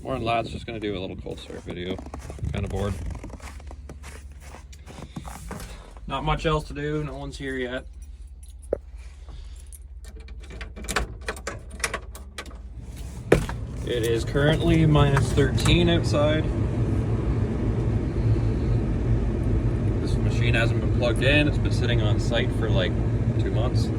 Morning, lads. Just gonna do a little cold start video. Kind of bored. Not much else to do. No one's here yet. It is currently minus 13 outside. This machine hasn't been plugged in. It's been sitting on site for like 2 months.